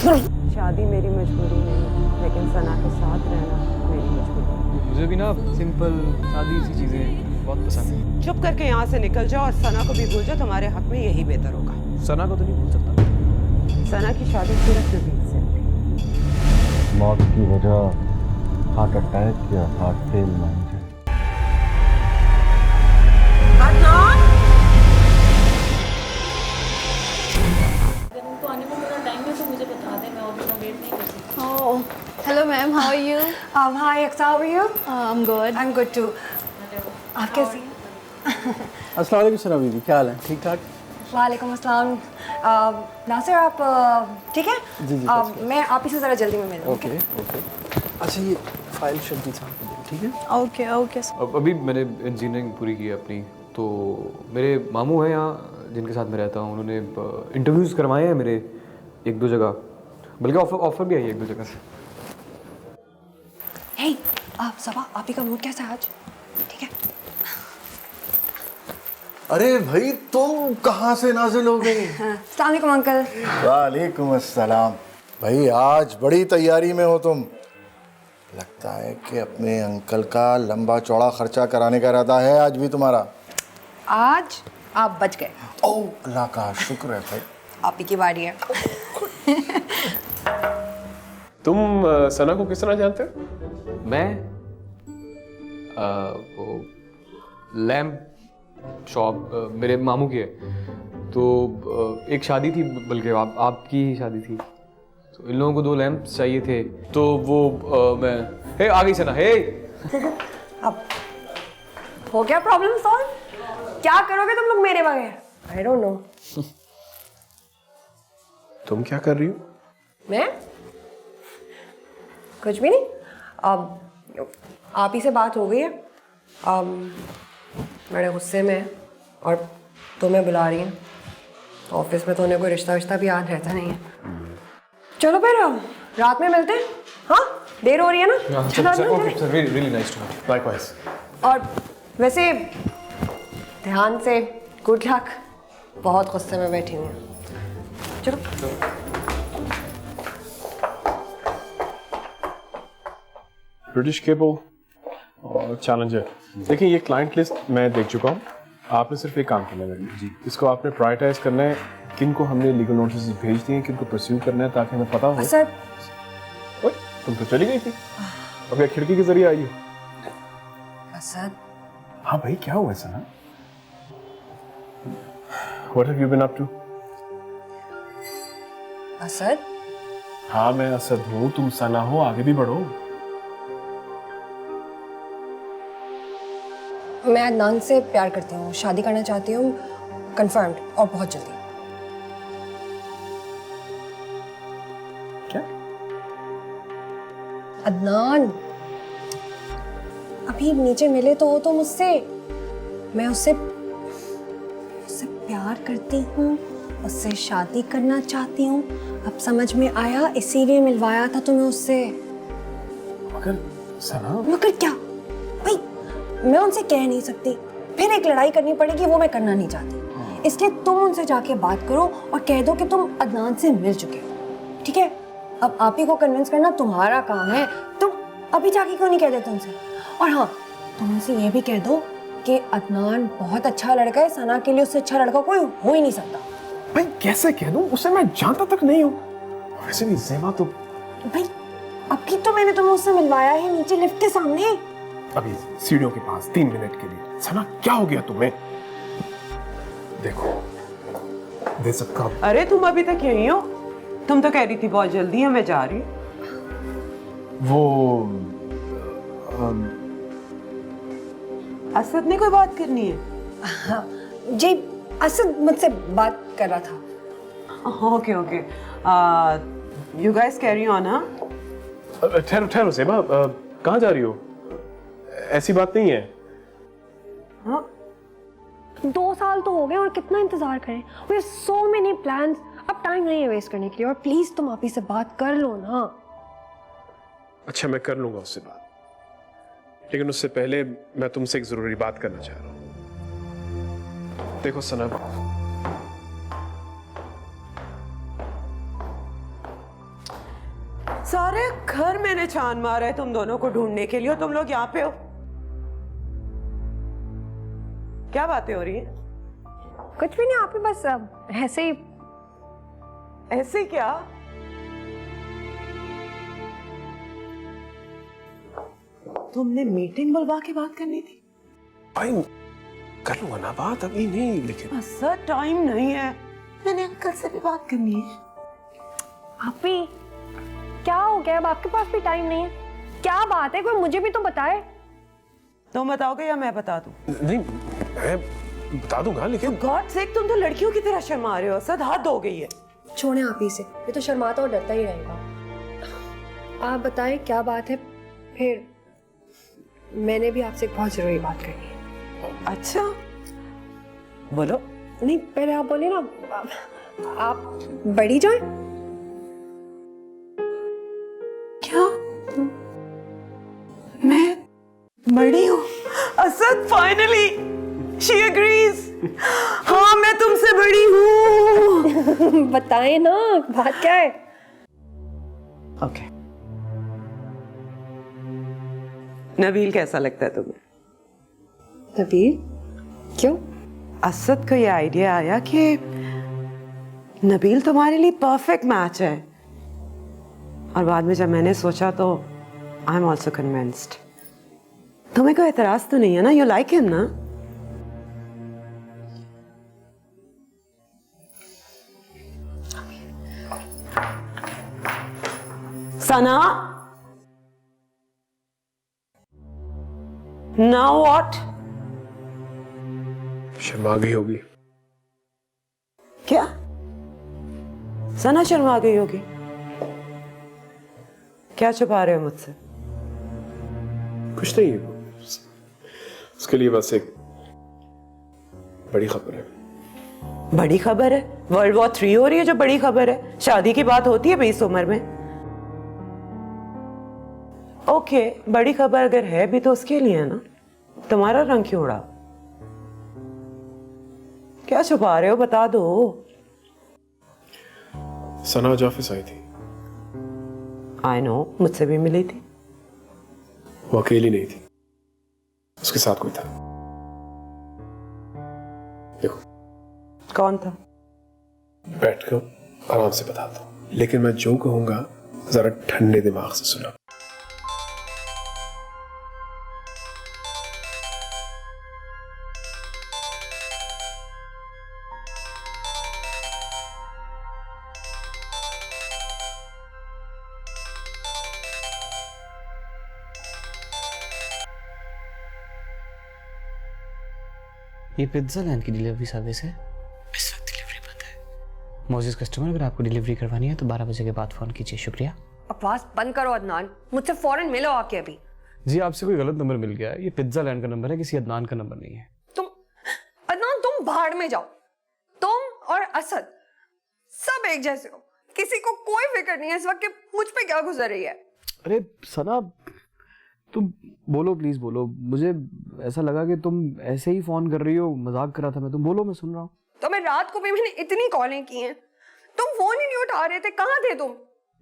शादी मेरी मजबूरी नहीं है, लेकिन सना के साथ रहना मेरी मजबूरी है। मुझे भी ना सिंपल सादी सी चीज़ें बहुत पसंद है। चुप करके यहाँ से निकल जाओ और सना को भी भूल जाओ, तुम्हारे हक में यही बेहतर होगा। सना को तो नहीं भूल सकता। सना की शादी सिर्फ नबील से होगी। मौत की वजह हार्ट अटैक या हार्ट फेल मान जाए। Hello ma'am, how are you? Hi, Aksa, how are you? I'm good. I'm good too. आप कैसी हैं? अस्सलाम वालेकुम सना बीबी, क्या हाल है? ठीक ठाक? वालेकुम अस्सलाम। नासिर आप ठीक है? जी, मैं आप ही से ज़रा जल्दी में मिलूँ। Okay okay. अच्छा ये फाइल शर्टी साहब को दे, ठीक है? Okay, okay. अभी मैंने इंजीनियरिंग पूरी की है अपनी, तो मेरे मामू हैं यहाँ जिनके साथ मैं रहता हूँ, उन्होंने इंटरव्यूज़ करवाए हैं मेरे एक दो जगह, बल्कि ऑफर भी आई है एक दो जगह से। Hey, आप सबा आप ही का मूड कैसा है आज? ठीक है? अरे भाई तुम कहाँ से नाजिल हो गई? अस्सलाम वालेकुम अंकल। वालेकुम अस्सलाम। भाई आज बड़ी तैयारी में हो तुम। लगता है कि अपने अंकल का लंबा चौड़ा खर्चा कराने का इरादा है आज भी तुम्हारा। आज आप बच गए। ओह अल्लाह का शुक्र है भाई। आप ही की बारी है। तुम सना को किस तरह जानते हो? मैं वो लैम्प शॉप मेरे मामू की है, तो एक शादी थी, बल्कि आपकी ही शादी थी, तो इन लोगों को 2 लैम्प चाहिए थे, तो वो मैं हे आ गई सना, हे अब हो गया प्रॉब्लम सॉल्व? क्या करोगे तुम लोग मेरे बगैर? I don't know. तुम क्या कर रही हो? मैं कुछ भी नहीं। अब आप ही से बात हो गई है, बड़े गुस्से में है और तुम्हें बुला रही हैं। ऑफिस में तो उन्हें कोई रिश्ता विश्ता भी याद रहता नहीं है। चलो फिर रात में मिलते हैं। हाँ देर हो रही है ना? चलो really nice to meet. Likewise. और वैसे ध्यान से, गुड लक। बहुत गुस्से में बैठी हुई हूँ। चलो ब्रिटिश केबल और चैलेंजर। देखिए ये क्लाइंट लिस्ट मैं देख चुका हूँ। आपने सिर्फ एक काम करना है जी, इसको आपने प्रायोरिटाइज करना है, किन को हमने लीगल नोटिस भेज दिए, किन को परस्यू करना है, ताकि हमें पता हो। सर ओए, तुम तो चली गई थी, अब क्या खिड़की के जरिए आई हो? असद, हाँ भाई क्या हुआ ऐसा ना? What have you been up to? Asad, हाँ मैं असद हूँ, तुम सना हो, आगे भी बढ़ो। मैं अदनान से प्यार करती हूँ, शादी करना चाहती हूँ, कंफर्म्ड और बहुत जल्दी। क्या? अदनान, अभी नीचे मिले तो हो तो मुझसे। मैं उससे प्यार करती हूँ, उससे शादी करना चाहती हूँ। अब समझ में आया, इसीलिए मिलवाया था तुम्हें उससे। मगर सना, मगर क्या भाई, मैं उनसे कह नहीं सकती, फिर एक लड़ाई करनी पड़ेगी, वो मैं करना नहीं चाहती। इसलिए तुम उनसे जाके बात करो और कह दो कि तुम अदनान से मिल चुके हो, ठीक है? अब आप ही को कन्विंस करना तुम्हारा काम है, तुम अभी जाके क्यों नहीं कह देते उनसे? और हाँ, तुम उनसे ये भी कह दो कि अदनान बहुत अच्छा लड़का है, सना के लिए उससे अच्छा लड़का कोई हो ही नहीं सकता। भाई कैसे कह दूं? उसे मैं जानता तक नहीं हूँ। वैसे भी ज़ेबा तो भाई अभी तो मैंने तुम्हें उससे मिलवाया है, नीचे लिफ्ट के सामने। अभी सीढ़ियों के पास 3 मिनट के लिए। सना क्या हो गया तुम्हें? देखो, there's a problem। अरे तुम अभी तक यहीं हो? तुम तो कह रही थी बहुत जल्दी है, मैं जा रही हूँ। वो असद ने कोई बात करनी है? जी, असद मुझसे बात कर रहा था। Okay okay, you guys carry on. हाँ ठहरो ठहरो ज़ेबा, कहाँ जा रही हो? ऐसी बात नहीं है। हाँ 2 साल तो हो गए और कितना इंतजार करें? We have so many plans, अब टाइम नहीं है वेस्ट करने के लिए। और प्लीज तुम आप ही से बात कर लो ना। अच्छा मैं कर लूंगा उससे बात, लेकिन उससे पहले मैं तुमसे एक जरूरी बात करना चाह रहा हूं। देखो सना, घर मैंने छान मारा है तुम दोनों को ढूंढने के लिए और तुम लोग यहाँ पे हो। क्या बातें हो रही हैं? कुछ भी नहीं, आप ही बस ऐसे ही। ऐसे क्या? तुमने मीटिंग बुलवा के बात करनी थी। भाई कर लूंगा ना बात, अभी नहीं, लेकिन सर टाइम नहीं है, मैंने अंकल से भी बात करनी है। आप ही क्या हो गया? अब आपके पास भी टाइम नहीं है? क्या बात है, कोई मुझे भी तो बताए। तुम बताओगे या मैं बता दूं? नहीं मैं बता दूंगा, लेकिन गॉड सेक तुम तो लड़कियों की तरह शर्मा रहे हो। सद हद हो गई है। छोड़े आप ही से, ये तो शर्माता और डरता ही रहेगा। आप बताएं क्या बात है, फिर मैंने भी आपसे एक बहुत जरूरी बात करनी है। अच्छा बोलो। नहीं पहले आप बोले ना, आप बड़ी जाए। क्या मैं बड़ी हूँ? Asad finally she agrees. हाँ मैं तुमसे बड़ी हूँ। बताएं ना बात क्या है। ओके नबील कैसा लगता है तुम्हें? नबील? क्यों? असद को ये आइडिया आया कि नबील तुम्हारे लिए परफेक्ट मैच है, और बाद में जब मैंने सोचा तो आई एम ऑल्सो कन्विंस्ड। तुम्हें कोई एतराज तो नहीं है ना? यू लाइक हिम ना? सना नाउ व्हाट? शर्मा गई होगी। क्या सना शर्मा गई होगी? क्या छुपा रहे हो मुझसे? कुछ नहीं, उसके लिए बस एक बड़ी खबर है। बड़ी खबर है? वर्ल्ड वॉर 3 हो रही है जो बड़ी खबर है? शादी की बात होती है भाई इस उम्र में? ओके बड़ी खबर अगर है भी तो उसके लिए है ना। तुम्हारा रंग क्यों उड़ा? क्या छुपा रहे हो, बता दो। सना आज ऑफिस आई थी। आई नो, मुझसे भी मिली थी। वो अकेली नहीं थी, उसके साथ कोई था। देखो कौन था? बैठ कर आराम से बताता हूँ, लेकिन मैं जो कहूंगा जरा ठंडे दिमाग से सुना। ये पिज्जा लैंड की डिलीवरी सर्विस है। इस वक्त डिलीवरी बंद है। मोजिस कस्टमर, अगर आपको डिलीवरी करवानी है तो 12 बजे के बाद फोन कीजिए। शुक्रिया। आवाज बंद करो अदनान, मुझसे फौरन मिलो आके अभी। जी आपसे कोई गलत नंबर मिल गया है, ये पिज्जा लैंड का नंबर है, किसी अदनान का नंबर नहीं है। तुम अदनान, तुम भाड़ में जाओ। तुम और असद सब एक जैसे हो, किसी को कोई फिक्र नहीं है इस वक्त कि मुझ पे क्या गुजर रही है। अरे सना तुम बोलो, प्लीज बोलो। मुझे ऐसा लगा कि तुम ऐसे ही फोन कर रही हो, मजाक कर रहा था मैं। तुम बोलो, मैं सुन रहा हूँ। तो मैं रात को भी मैंने इतनी कॉलें की हैं, तुम फोन ही नहीं उठा रहे थे, कहाँ थे तुम?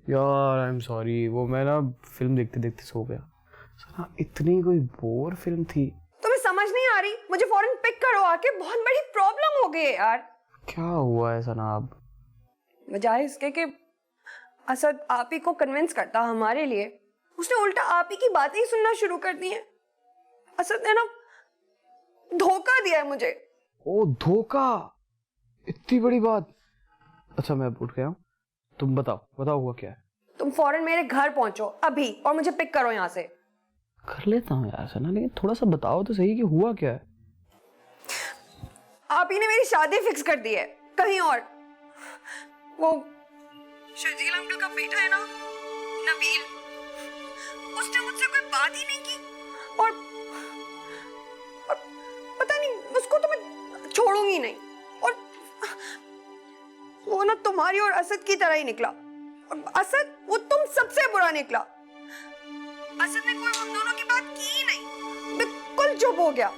यार आई एम सॉरी, वो मैं ना फिल्म देखते देखते सो गया। सना इतनी कोई बोर फिल्म थी। तुम्हें समझ नहीं आ रही? मुझे फौरन पिक करो आके, बहुत बड़ी प्रॉब्लम हो गई है यार। क्या हुआ है सना? अब बजाय इसके कि असद आप ही को कन्विंस करता हमारे लिए, उसने उल्टा आप ही की बातें ही सुनना शुरू कर दी हैं। असद ने ना धोखा दिया है मुझे। ओ धोखा? इतनी बड़ी बात? अच्छा मैं उठ गया हूँ, तुम बताओ बताओ हुआ क्या है। तुम फौरन मेरे घर पहुंचो अभी और मुझे पिक करो यहाँ से। कर लेता हूँ यार सना, लेकिन थोड़ा सा बताओ तो सही कि हुआ क्या है। आप ही ने मेरी शादी फिक्स कर दी है कहीं और। वो शर्जील अंकल का बेटा है ना नबील, उसने मुझसे कोई बात ही नहीं की, और पता नहीं उसको तो मैं छोड़ूंगी नहीं। और वो ना तुम्हारी और असद की तरह ही निकला, और असद वो तुम सबसे बुरा निकला। असद ने कोई हम दोनों की बात की ही नहीं, बिल्कुल चुप हो गया।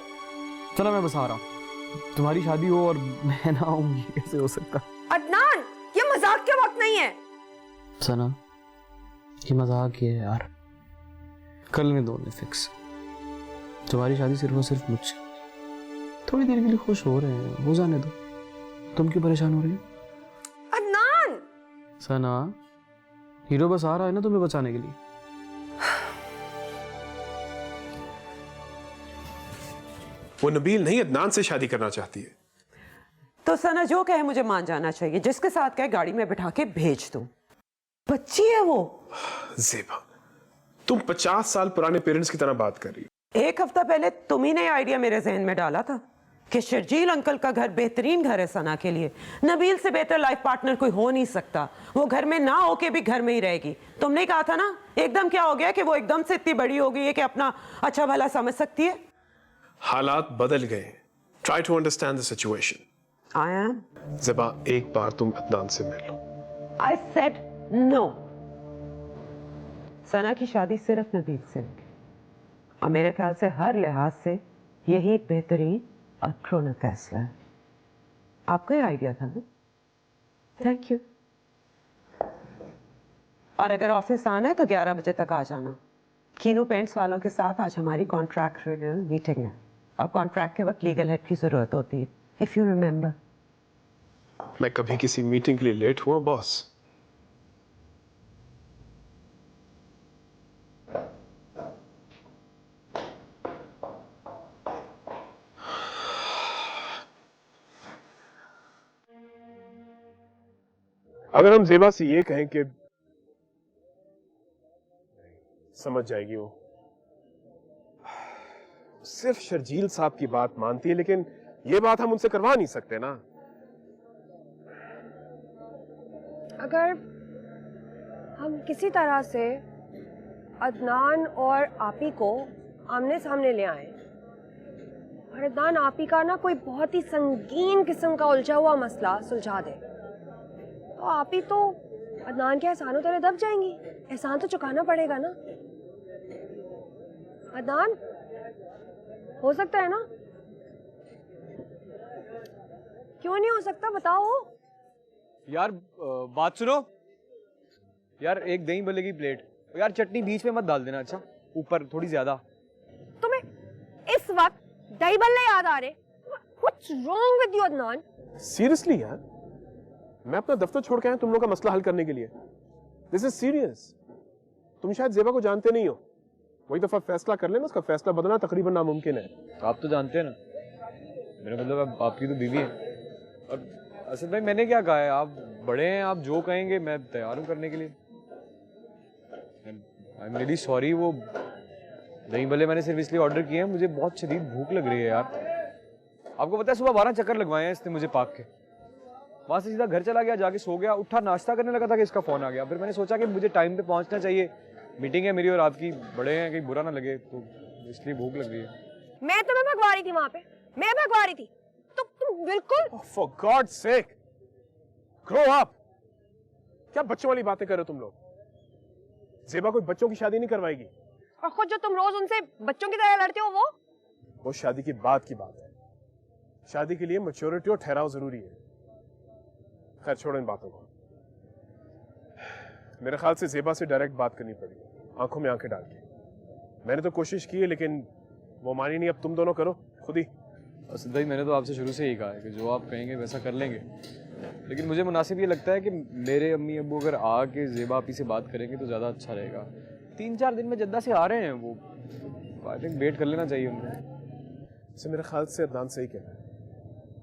चलो मैं बस आ रहा हूँ, तुम्हारी शादी हो और मैं ना आऊँ, ये कैसे हो सकता? अदनान ये मजाक के वक्त नहीं है। सना ये मजाक ही है यार, कर लेने दो उन्हें फिक्स। तुम्हारी शादी सिर्फ और सिर्फ मुझसे, थोड़ी देर के लिए खुश हो रहे हैं, हो जाने दो। तुम क्यों परेशान हो रही हो? अदनान! सना, हीरो बस आ रहा है ना तुम्हें बचाने के लिए। वो नबील नहीं अदनान से शादी करना चाहती है। तो सना जो कहे मुझे मान जाना चाहिए, जिसके साथ कहे गाड़ी में बिठा के भेज दूं। बच्ची है वो। ज़ेबा, तुम 50 साल पुराने पेरेंट्स की तरह बात कर रही हो। एक हफ्ता पहले तुम ही ने आइडिया मेरे जहन में डाला था कि शर्जील अंकल का घर बेहतरीन घर है सना के लिए। नबील से बेहतर लाइफ पार्टनर कोई हो नहीं सकता। वो घर में ना होके भी घर में ही रहेगी। तुमने कहा था ना, एकदम क्या हो गया कि वो एकदम से इतनी बड़ी हो गई है कि अपना अच्छा भला समझ सकती है। हालात बदल गए। Try to understand the situation. I am. Zeba, एक बार तुम अदनान से मिल लो। I said no. सना की शादी सिर्फ नबील से होगी और मेरे ख्याल से हर लिहाज से यही एक बेहतरीन और क्रोना फैसला है। आपका ही आइडिया था ना? Thank you. और अगर ऑफिस आना है तो 11 बजे तक आ जाना। कीनू पेंट्स वालों के साथ आज हमारी कॉन्ट्रैक्ट रिन्यूअल मीटिंग है और कॉन्ट्रैक्ट के वक्त लीगल हेड की जरूरत होती है, इफ यू रिमेंबर। मैं कभी किसी मीटिंग के लिए लेट हुआ बॉस? अगर हम ज़ेबा से ये कहें कि समझ जाएगी वो, सिर्फ शर्जील साहब की बात मानती है, लेकिन ये बात हम उनसे करवा नहीं सकते ना। अगर हम किसी तरह से अदनान और आपी को आमने सामने ले आए और अदनान आपी का ना कोई बहुत ही संगीन किस्म का उलझा हुआ मसला सुलझा दे, तो आपी तो अदनान के एहसानों तले दब जाएंगी। एहसान तो चुकाना पड़ेगा ना। अदनान, हो सकता है ना? क्यों नहीं हो सकता, बताओ। यार बात सुनो यार, एक दही भल्ले की प्लेट। यार चटनी बीच में मत डाल देना, अच्छा ऊपर थोड़ी ज्यादा। तुम्हें इस वक्त दही बल्ले याद आ रहे? What's wrong with you, Adnan? Seriously यार, मैं अपना दफ्तर छोड़ के आया तुम लोग का मसला हल करने के लिए। This is serious. तुम शायद ज़ेबा को जानते नहीं हो। वही दफा फैसला कर लेना, उसका फैसला बदलना तकरीबन नामुमकिन है। आप तो जानते हैं ना, मेरा मतलब आपकी तो बीवी है। और असद भाई, मैंने क्या कहा है, आप बड़े हैं, आप जो कहेंगे मैं तैयार हूँ करने के लिए। I am really sorry. वो दही भले मैंने सिर्फ इसलिए ऑर्डर किए हैं, मुझे बहुत शदीद भूख लग रही है यार। आपको पता है सुबह 12 चक्कर लगवाए हैं इसने मुझे पार्क के। वहाँ से सीधा घर चला गया, जाके सो गया, उठा नाश्ता करने लगा था कि इसका फोन आ गया। फिर मैंने सोचा कि मुझे टाइम पे पहुंचना चाहिए, मीटिंग है मेरी और आपकी, बड़े हैं, कहीं बुरा ना लगे, तो इसलिए भूख लग रही है। मैं तुम्हें भगवा रही थी वहां पे, मैं भगवा रही थी। तुम बिल्कुल for God's sake, grow up. क्या बच्चों वाली बातें कर रहे हो तुम लोग? ज़ेबा कोई बच्चों की शादी नहीं करवाएगी। और खुद जो तुम रोज उनसे बच्चों की तरह लड़ते हो वो शादी की बात की बात है। शादी के लिए मैच्योरिटी और ठहराव जरूरी है। खैर छोड़ो इन बातों को। मेरे ख्याल से ज़ेबा से डायरेक्ट बात करनी पड़ेगी, आंखों में आंखें डाल के। मैंने तो कोशिश की है लेकिन वो मानी नहीं। अब तुम दोनों करो खुद ही। असद भाई, मैंने तो आपसे शुरू से ही कहा है कि जो आप कहेंगे वैसा कर लेंगे, लेकिन मुझे मुनासिब ये लगता है कि मेरे अम्मी अब्बू अगर आके ज़ेबा आपी से बात करेंगे तो ज़्यादा अच्छा रहेगा। 3-4 दिन में जद्दा से आ रहे हैं वो, आई थिंक वेट कर लेना चाहिए उनको। से मेरे ख्याल से अदनान सही कह रहा है।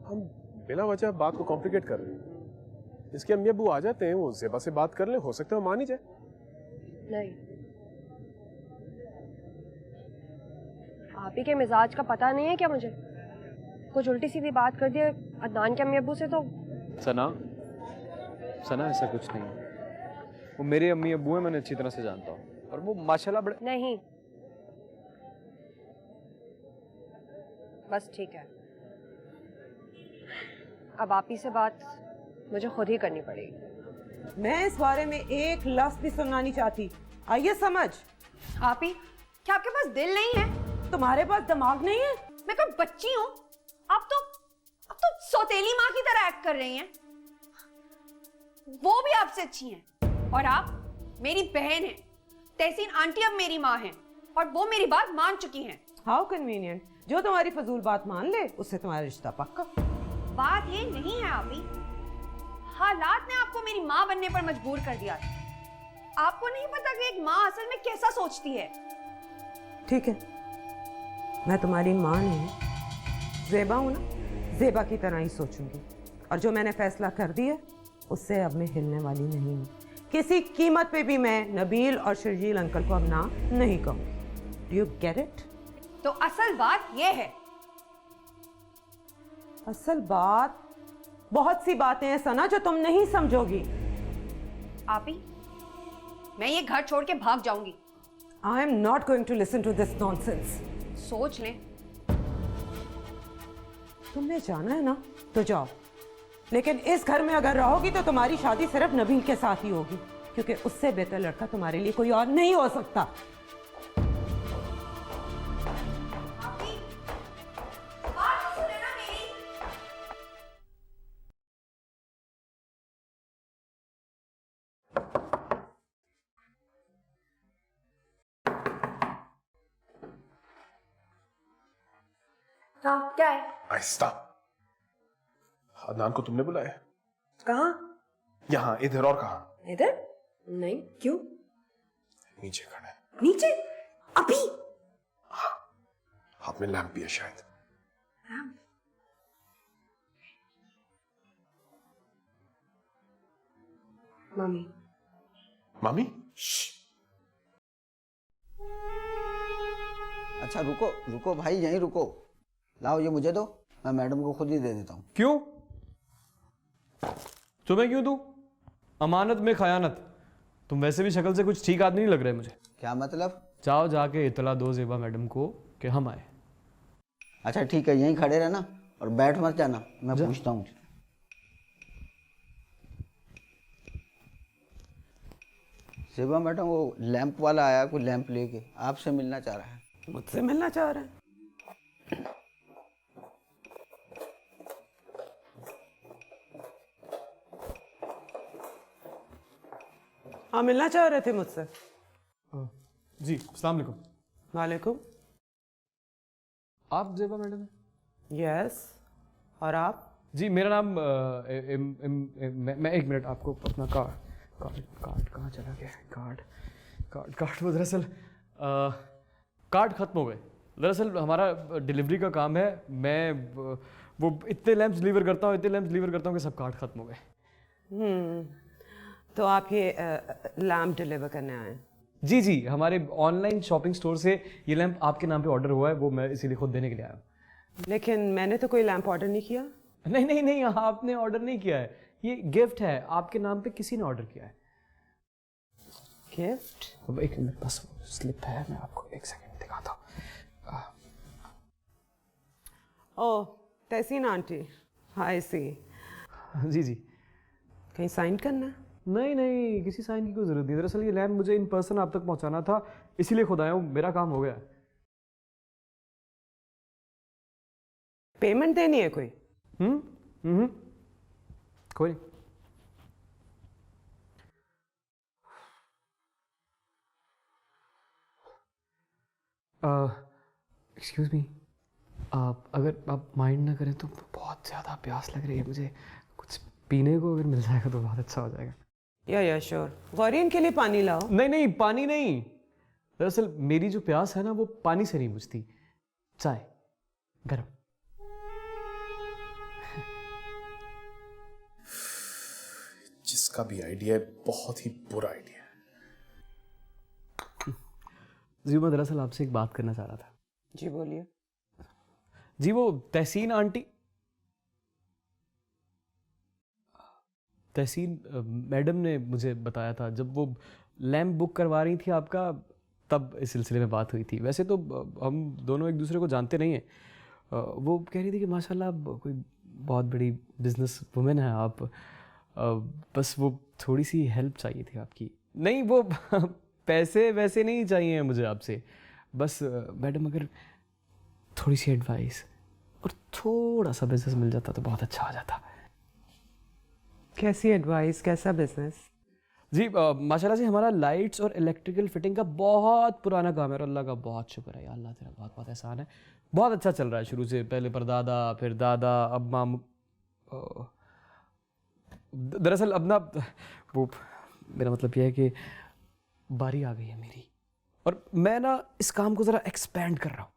हम बिला वजह बात को कॉम्प्लिकेट कर रहे हैं। इसके अम्मी अब्बू आ जाते हैं, वो ज़ेबा से बात कर ले, हो सकता है वो मान ही जाए। नहीं, आप ही के मिजाज का पता नहीं है क्या मुझे? कुछ उल्टी सीधी बात कर दी अदनान के अम्मी अब्बू से तो। सना ऐसा कुछ नहीं है। वो मेरे अम्मी अब्बू हैं, मैंने अच्छी तरह से जानता हूँ, और वो माशाल्लाह बड़े। नहीं, बस ठीक है। अब आप ही से बात मुझे खुद ही करनी पड़ेगी। मैं इस बारे में एक लफ्ज भी सुनना नहीं चाहती, आइए समझ। आप ही, क्या आपके पास दिल नहीं है? तुम्हारे पास दिमाग नहीं है? मैं कोई बच्ची हूँ? अब तो सौतेली माँ की तरह एक्ट कर रही हैं। वो भी आपसे अच्छी हैं और आप मेरी बहन हैं। तहसीन आंटी अब मेरी माँ हैं और वो मेरी बात मान चुकी हैं। हाउ कन्वीनियंट, जो तुम्हारी फजूल बात मान ले उससे तुम्हारा रिश्ता पक्का। बात ये नहीं है आपी, हालात ने आपको मेरी माँ बनने पर मजबूर कर दिया। आपको नहीं पता कि एक माँ असल में कैसा सोचती है। ठीक है, मैं तुम्हारी माँ नहीं, ज़ेबा हूं ना, ज़ेबा की तरह ही सोचूंगी। और जो मैंने फैसला कर दिया उससे अब मैं हिलने वाली नहीं हूँ। किसी कीमत पे भी मैं नबील और शर्जील अंकल को अब ना नहीं कहूँगी। Do you get it? तो असल बात ये है। असल बात, बहुत सी बातें हैं सना जो तुम नहीं समझोगी। आपी, मैं ये घर छोड़ के भाग जाऊंगी। I am not going to listen to this nonsense. सोच लें। तुमने जाना है ना तो जाओ, लेकिन इस घर में अगर रहोगी तो तुम्हारी शादी सिर्फ नबील के साथ ही होगी, क्योंकि उससे बेहतर लड़का तुम्हारे लिए कोई और नहीं हो सकता। हाँ, क्या है? आहिस्ता। अदनान को तुमने बुलाया? कहाँ? यहाँ, इधर और कहाँ? इधर? नहीं, क्यों? नीचे खड़ा है। नीचे? अभी? हाथ में लैंप भी है शायद। मम्मी। मामी? अच्छा रुको रुको भाई, यहीं रुको। लाओ ये मुझे दो, मैं मैडम को खुद ही दे देता हूँ। क्यों? तुम्हें क्यों दूं? अमानत में खयानत। तुम वैसे भी शक्ल से कुछ ठीक आदमी नहीं लग रहे मुझे। क्या मतलब? जाओ जाके इतला दो ज़ेबा मैडम को कि हम आए। अच्छा ठीक है, यहीं खड़े रहना और बैठ मत जाना, मैं पूछता हूँ। ज़ेबा मैडम, वो लैंप वाला आया, कोई लैंप लेके आपसे मिलना चाह रहा है। मुझसे मिलना चाह रहे हैं? हाँ, मिलना चाह रहे थे मुझसे। जी, अस्सलाम वालेकुम। वालेकुम। आप ज़ेबा मैडम हैं? यस। और आप? जी, मेरा नाम मैं एक मिनट, आपको अपना कार्ड कहाँ चला गया है? कार्ड वो दरअसल कार्ड ख़त्म हो गए। दरअसल हमारा डिलीवरी का काम है, मैं वो इतने लैंप्स डिलीवर करता हूँ कि सब कार्ड ख़त्म हो गए। तो आप ये लैम्प डिलीवर करने आए हैं? जी, हमारे ऑनलाइन शॉपिंग स्टोर से ये लैंप आपके नाम पे ऑर्डर हुआ है, वो मैं इसीलिए खुद देने के लिए आया हूँ। लेकिन मैंने तो कोई लैंप ऑर्डर नहीं किया। नहीं, आपने ऑर्डर नहीं किया है, ये गिफ्ट है, आपके नाम पे किसी ने ऑर्डर किया है। गिफ्ट? अब एक मिनट, बस स्लिप है, मैं आपको एक सेकंड दिखाता हूँ। ओह, तहसीन आंटी, हाय सी। जी। कहीं साइन करना है? नहीं, किसी साइन की कोई ज़रूरत नहीं। दरअसल ये लैंप मुझे इन पर्सन आप तक पहुँचाना था, इसीलिए खुद आया हूँ, मेरा काम हो गया। पेमेंट देनी है कोई? कोई नहीं। एक्सक्यूज़ मी, अगर आप माइंड ना करें तो बहुत ज़्यादा प्यास लग रही है मुझे, कुछ पीने को अगर मिल जाएगा तो बहुत अच्छा हो जाएगा। या श्योर। गौरीन के लिए पानी लाओ। नहीं, पानी नहीं। दरअसल मेरी जो प्यास है ना, वो पानी से नहीं बुझती, चाय गरम। जिसका भी आइडिया है, बहुत ही बुरा आइडिया है। जी, मैं दरअसल आपसे एक बात करना चाह रहा था। जी बोलिए। जी, वो तहसीन मैडम ने मुझे बताया था, जब वो लैंप बुक करवा रही थी आपका, तब इस सिलसिले में बात हुई थी। वैसे तो हम दोनों एक दूसरे को जानते नहीं हैं। वो कह रही थी कि माशाल्लाह कोई बहुत बड़ी बिजनेस वुमेन है आप, बस वो थोड़ी सी हेल्प चाहिए थी आपकी। नहीं, वो पैसे वैसे नहीं चाहिए मुझे आपसे, बस मैडम अगर थोड़ी सी एडवाइस और थोड़ा सा बिजनेस मिल जाता तो बहुत अच्छा हो जाता। कैसी एडवाइस, कैसा बिजनेस? जी माशाल्लाह से हमारा लाइट्स और इलेक्ट्रिकल फिटिंग का बहुत पुराना काम है और अल्लाह का बहुत शुक्र है, या अल्लाह तेरा बहुत बहुत एहसान है। बहुत अच्छा चल रहा है शुरू से, पहले परदादा फिर दादा अब मामू। दरअसल अब ना वो मेरा मतलब यह है कि बारी आ गई है मेरी, और मैं ना इस काम को ज़रा एक्सपेंड कर रहा हूँ,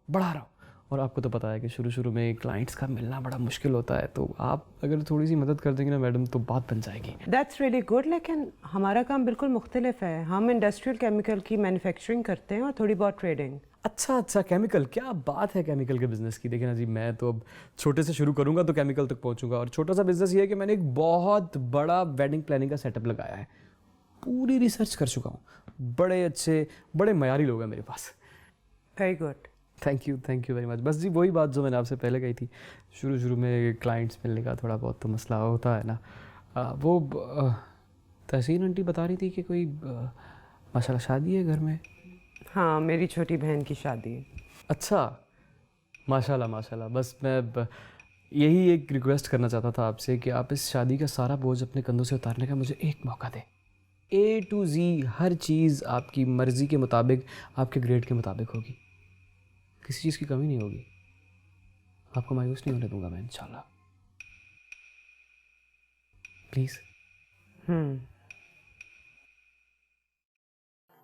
बढ़ा रहा हूँ। और आपको तो पता है कि शुरू शुरू में क्लाइंट्स का मिलना बड़ा मुश्किल होता है, तो आप अगर थोड़ी सी मदद कर देंगे ना मैडम तो बात बन जाएगी। दैट्स रियली गुड, लेकिन हमारा काम बिल्कुल मुख्तलिफ है। हम इंडस्ट्रियल केमिकल की मैन्युफैक्चरिंग करते हैं और थोड़ी बहुत ट्रेडिंग। अच्छा अच्छा, केमिकल, क्या बात है केमिकल के बिज़नेस की। देखिए ना जी, मैं तो अब छोटे से शुरू करूँगा तो केमिकल तक पहुँचूंगा। और छोटा सा बिज़नेस ये है कि मैंने एक बहुत बड़ा वेडिंग प्लानिंग का सेटअप लगाया है, पूरी रिसर्च कर चुका हूँ, बड़े अच्छे बड़े मयारी लोग हैं मेरे पास। Very good, thank you very much. बस जी वही बात जो मैंने आपसे पहले कही थी, शुरू शुरू में क्लाइंट्स मिलने का थोड़ा बहुत तो मसला होता है ना। वो तहसीन आंटी बता रही थी कि कोई माशाल्लाह शादी है घर में। हाँ, मेरी छोटी बहन की शादी है। अच्छा, माशाल्लाह माशाल्लाह। बस मैं यही एक रिक्वेस्ट करना चाहता था आपसे कि आप इस शादी का सारा बोझ अपने कंधों से उतारने का मुझे एक मौका दें। A to Z हर चीज़ आपकी मर्ज़ी के मुताबिक, आपके ग्रेड के मुताबिक होगी, किसी चीज़ की कमी नहीं होगी। आपको मायूस नहीं होने दूंगा मैं इंशाल्लाह। प्लीज़।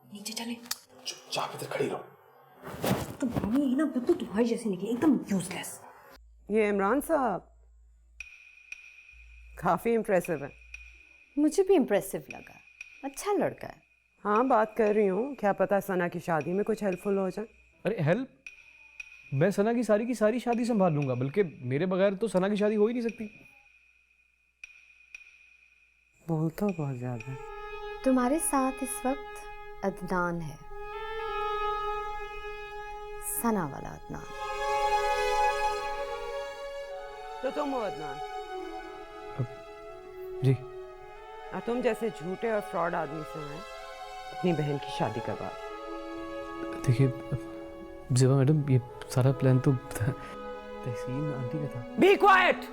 नीचे चले। चुपचाप इधर खड़ी रहो। तो भाभी ये ना बिल्कुल तुम्हारी जैसी निकली, एकदम यूजलेस। ये इमरान साहब काफ़ी इम्प्रेसिव है। मुझे भी इम्प्रेसिव लगा, अच्छा लड़का है। हाँ, बात कर रही हूँ, क्या पता सना की शादी में कुछ हेल्पफुल हो जाए। अरे हेल्प, मैं सना की सारी शादी संभाल लूंगा, बल्कि मेरे बगैर तो सना की शादी हो ही नहीं सकती। बोल तो बहुत ज़्यादा। तुम्हारे साथ इस वक्त अदनान है, सना वाला अदनान। तो तुम हो अदनान। जी। और तुम जैसे झूठे और फ्रॉड आदमी से आए अपनी बहन की शादी करवा। देखिए ज़ेबा मैडम, ये सारा प्लान तो तहसीन आंटी का था। Be quiet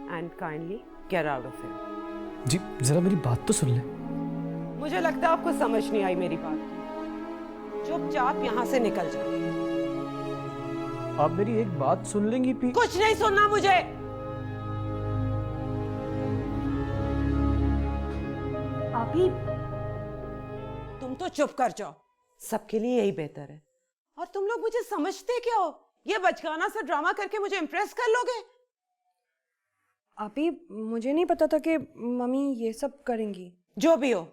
and kindly get out of here. जी ज़रा मेरी बात तो सुन ले। मुझे लगता है आपको समझ नहीं आई मेरी बात, चुपचाप यहाँ से निकल जाओ। आप मेरी एक बात सुन लेंगी प्लीज? कुछ नहीं सुनना मुझे। अभी तुम तो चुप कर जाओ, सबके लिए यही बेहतर है। और तुम लोग मुझे समझते क्या हो? ये बचकाना सा ड्रामा करके मुझे इम्प्रेस कर लोगे? अभी मुझे नहीं पता था कि मम्मी ये सब करेंगी। जो भी हो,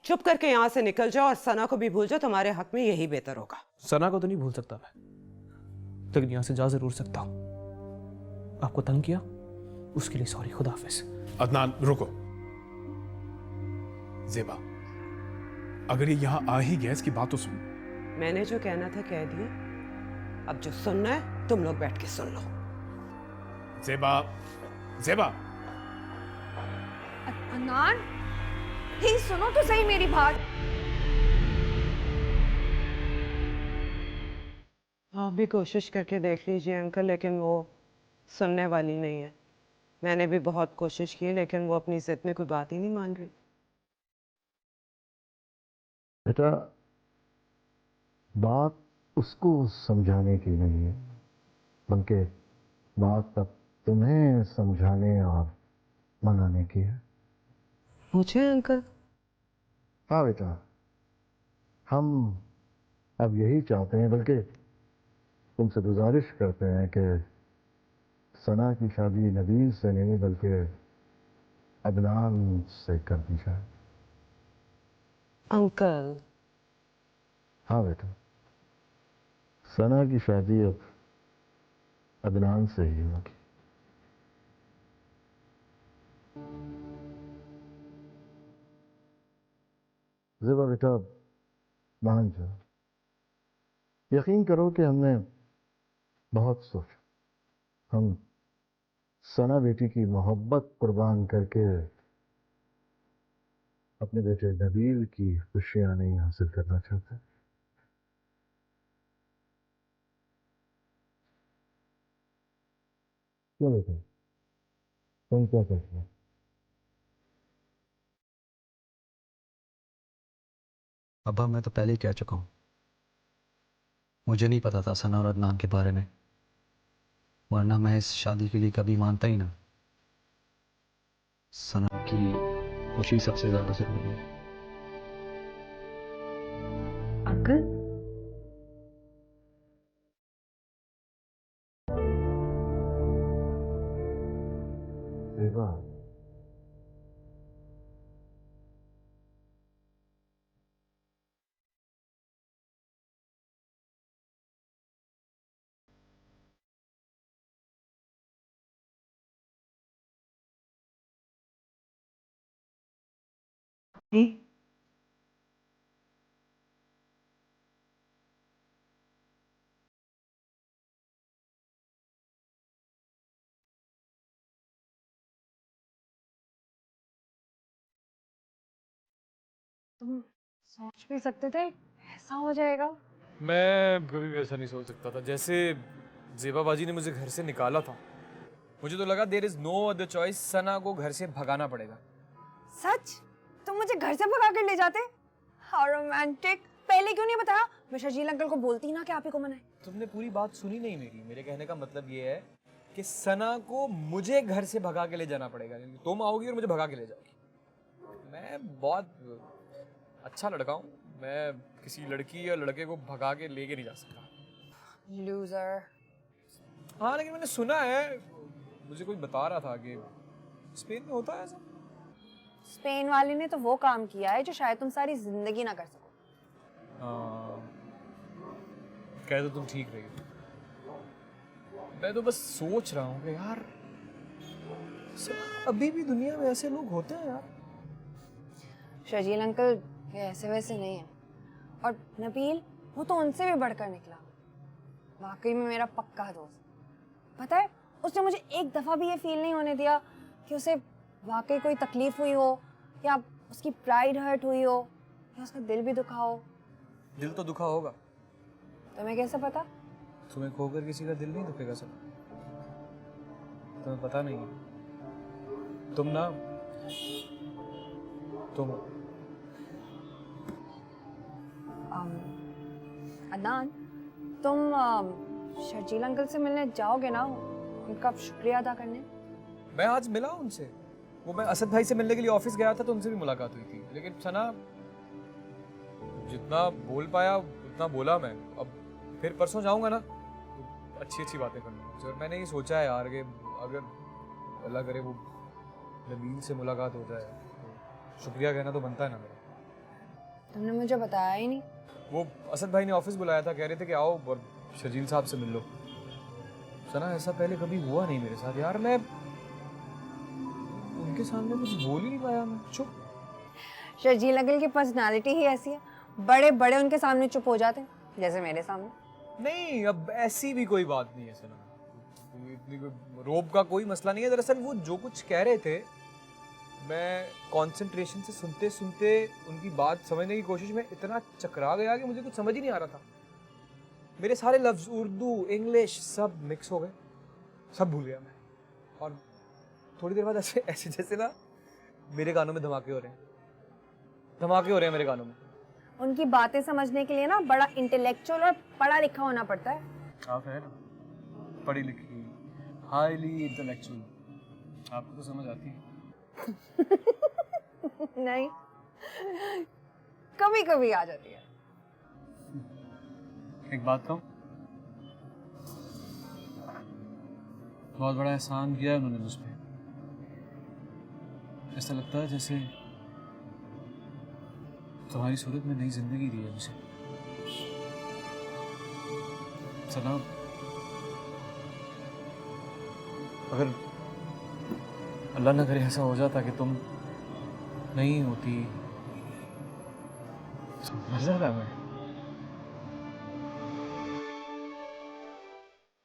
चुप करके यहाँ से निकल जाओ और सना को भी भूल जाओ, तुम्हारे हक में यही बेहतर होगा। सना को तो नहीं भूल सकता मैं, लेकिन यहाँ से जा जरूर सकता हूँ। आपको तंग किया उसके लिए सॉरी, खुदा हाफिज। अदनान रुको। ज़ेबा, अगर ये यहाँ आ ही गया इसकी बात तो सुन। मैंने जो कहना था कह दिया, अब जो सुनना है तुम लोग बैठ के सुन लो। ज़ेबा, ज़ेबा। अदनान, प्लीज सुनो तो सही मेरी बात। आप भी कोशिश करके देख लीजिए अंकल, लेकिन वो सुनने वाली नहीं है। मैंने भी बहुत कोशिश की, लेकिन वो अपनी जिद में कोई बात ही नहीं मान रही। बेटा, बात उसको समझाने की नहीं है, बल्कि बात अब तुम्हें समझाने और मनाने की है। मुझे अंकल? हाँ बेटा, हम अब यही चाहते हैं, बल्कि तुमसे गुजारिश करते हैं कि सना की शादी नबील से नहीं बल्कि अदनान से कर दी जाए। अंकल। हाँ बेटा, सना की शादी अब अदनान से ही होगी। ज़ेबा बेटा, मान जाओ, यकीन करो कि हमने बहुत सोचा। हम सना बेटी की मोहब्बत कुर्बान करके अपने बेटे नबील की खुशियां नहीं हासिल करना चाहते। क्यों बेटा, तुम क्या कहते हो? अब्बा मैं तो पहले ही कह चुका हूँ, मुझे नहीं पता था सना और अदनान के बारे में, वरना मैं इस शादी के लिए कभी मानता ही ना। सना की खुशी सबसे ज्यादा जरूरी है। अंकल सेवा, जी तुम सोच भी सकते थे ऐसा हो जाएगा। मैं कभी भी ऐसा नहीं सोच सकता था। जैसे जेबा बाजी ने मुझे घर से निकाला था, मुझे तो लगा there is no other choice, Sana को घर से भगाना पड़ेगा। सच? तुम मुझे घर से भगा कर ले जाते? How romantic. पहले क्यों नहीं बताया? मैं शर्जील अंकल को बोलती ना कि आप ही को मनाए। तुमने पूरी बात सुनी नहीं मेरी। मेरे कहने का मतलब ये है कि सना को मुझे घर से भगा के ले जाना पड़ेगा। तुम आओगी और मुझे भगा के ले जाओगी। मैं बहुत अच्छा लड़का हूँ, मैं किसी लड़की या लड़के को भगा के लेके नहीं जा सकता। लूजर। हाँ लेकिन मैंने सुना है, मुझे कोई बता रहा था कि स्पेन में होता है ऐसा। स्पेन वाले ने तो वो काम किया है जो शायद तुम सारी जिंदगी ना कर सको। कह तो तुम ठीक रही हो। मैं तो बस सोच रहा हूँ कि यार अभी भी दुनिया में ऐसे लोग होते हैं यार। शर्जील अंकल ये ऐसे वैसे नहीं है, और नबील वो तो उनसे भी बढ़कर निकला। वाकई में मेरा पक्का दोस्त। पता है उसने मुझे एक दफा भी ये फील नहीं होने दिया कि उसे वाकई कोई तकलीफ हुई हो, या उसकी प्राइड हर्ट हुई हो, या उसका दिल भी दुखा हो। दिल तो दुखा होगा। तुम्हें कैसे पता? तुम्हें खोकर किसी का दिल नहीं दुखेगा सब। तुम्हें पता नहीं है। तुम अदनान, तुम शर्जील अंकल से मिलने जाओगे ना, उनका शुक्रिया अदा करने? मैं आज मिला उनसे। वो मैं असद भाई से मिलने के लिए ऑफिस गया था तो उनसे भी मुलाकात हुई थी। लेकिन सना जितना बोल पाया उतना बोला मैं। अब फिर परसों जाऊंगा ना तो अच्छी बातें करूँगा। और मैंने ये सोचा है यार कि अगर अल्लाह करे वो नबील से मुलाकात हो जाए तो शुक्रिया कहना तो बनता है ना मेरा। तुमने मुझे बताया ही नहीं। वो असद भाई ने ऑफिस बुलाया था, कह रहे थे कि आओ और शर्जील साहब से मिल लो। सना ऐसा पहले कभी हुआ नहीं मेरे साथ यार। मैं उनके सामने कुछ बोल ही नहीं पाया, मैं चुप। शर्जील अंकल की पर्सनालिटी ही ऐसी है, बड़े बड़े उनके सामने चुप हो जाते हैं, जैसे मेरे सामने। नहीं अब ऐसी भी कोई बात नहीं है सना, इतनी कोई रोब का कोई मसला नहीं है। दरअसल वो जो कुछ कह रहे थे मैं कंसंट्रेशन से सुनते सुनते उनकी बात समझने की कोशिश में इतना चकरा गया कि मुझे कुछ समझ ही नहीं आ रहा था। मेरे सारे लफ्ज उर्दू इंग्लिश सब मिक्स हो गए, सब भूल गया मैं। और थोड़ी देर बाद ऐसे ऐसे जैसे ना मेरे कानों में धमाके हो रहे हैं मेरे कानों में। उनकी बातें समझने के लिए ना बड़ा इंटेलेक्चुअल और पढ़ा लिखा होना पड़ता है। आप है ना पढ़ी लिखी, हाईली इंटेलेक्चुअल, आपको तो समझ आती है। नहीं, कभी कभी आ जाती है। एक बात कहूं, बहुत बड़ा एहसान किया है उन्होंने मुझ पे। ऐसा लगता है जैसे तुम्हारी सूरत में नई जिंदगी दी है मुझे। सलाम। अगर अल्लाह ना करे ऐसा हो जाता कि तुम नहीं होती तो मर जाता मैं।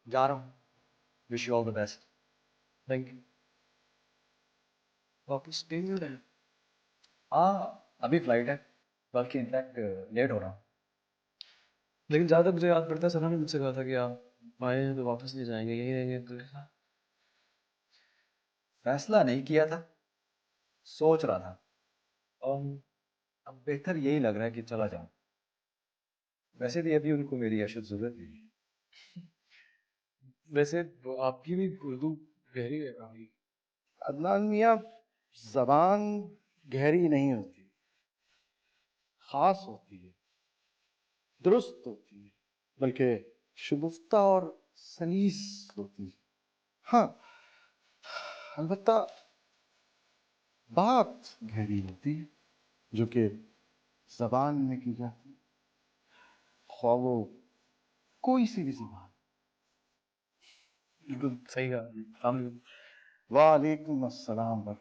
जा रहा हूँ, wish you all the best. Thank you. वापस हाँ अभी फ्लाइट है, बल्कि इनफैक्ट लेट हो रहा हूँ। लेकिन ज़्यादा मुझे याद पड़ता है सना ने मुझसे कहा था कि आप आए हैं तो वापस नहीं जाएंगे, यही रहेंगे तो। फैसला नहीं किया था, सोच रहा था। अब बेहतर यही लग रहा है कि चला जाऊं। वैसे भी अभी उनको मेरी अशद जरूरत नहीं है। वैसे आपकी भी उर्दू गहरी है काफी। अदनान मियाँ, जबान गहरी नहीं होती, खास होती है, दुरुस्त होती है, बल्कि शुगुफ्ता और सलीस होती है। हाँ, अलबत्ता बात गहरी होती है जो कि जबान में की जाती है, ख्वाह वो कोई सी भी जबान। बिल्कुल सही कहा। हम वालेकुम अस्सलाम। पर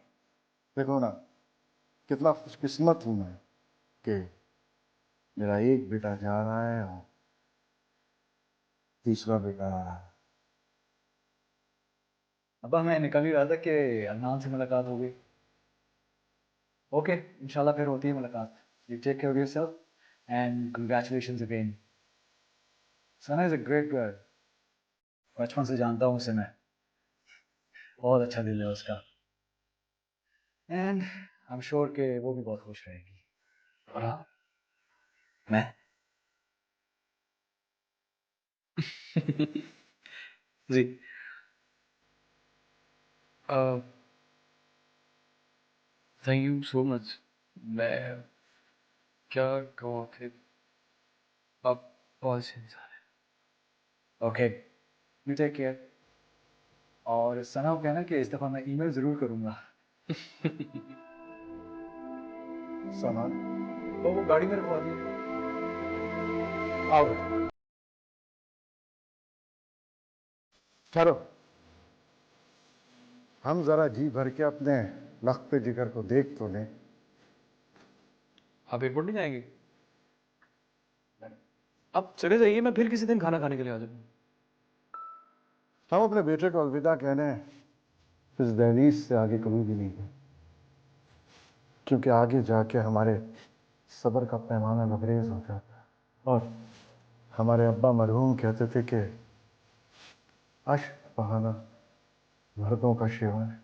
देखो ना, कितना खुशकिस्मत हूं मैं कि मेरा एक बेटा जा रहा है और तीसरा बेटा आ रहा है। अब्बा मैं निकल ही रहा था कि अदनान से मुलाकात हो गई। ओके, इंशाल्लाह फिर होती है मुलाकात। You take care of yourself and congratulations again. Sana is a great girl. बचपन से जानता हूँ उसे मैं। बहुत अच्छा दिल है उसका। एंड आई एम श्योर कि वो भी बहुत खुश रहेगी। और हाँ, मैं जी थैंक यू सो मच। मैं क्या कहूँ फिर, आप बहुत अच्छे इंसान हैं। Okay, you take care. और सना को कहना कि इस दफ़ा मैं ईमेल ज़रूर करूँगा। सना, वो गाड़ी मेरे को आती है। आओ चलो, हम जरा जी भर के अपने लख्त जिगर को देख तो लें। आप एयरपोर्ट नहीं जाएंगे? आप चले जाइए, मैं फिर किसी दिन खाना खाने के लिए आ जाऊँगा। हम अपने बेटे को अलविदा कहने इस दहलीज से आगे कभी भी नहीं गए, क्योंकि आगे जाके हमारे सब्र का पैमाना लबरेज हो जाता है। और हमारे अब्बा मरहूम कहते थे कि अश्क बहाना मर्दों का शिवा है।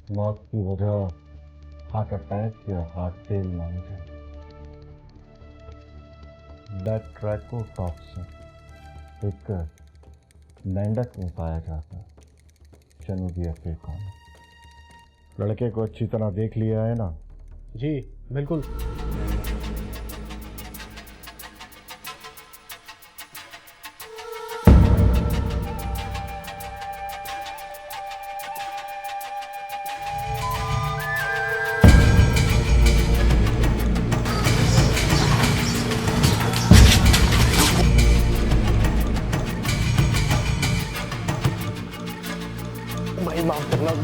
मौत की वजह हार्ट अटैक या हार्ट फेल मानी जाए। ब्लैक ट्राइकोटॉक्सिन एक मेंढक में पाया जाता है, जनूबी अफ्रीका में। लड़के को अच्छी तरह देख लिया है ना? जी बिल्कुल। भाई माफ करना।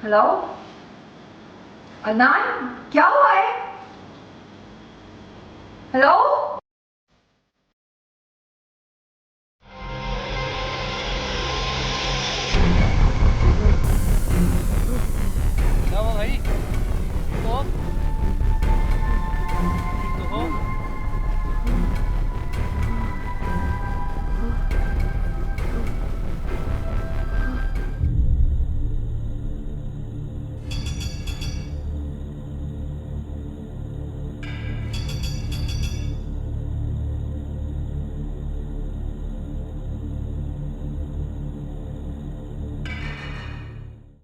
हेलो अदनान, क्या हुआ है? हेलो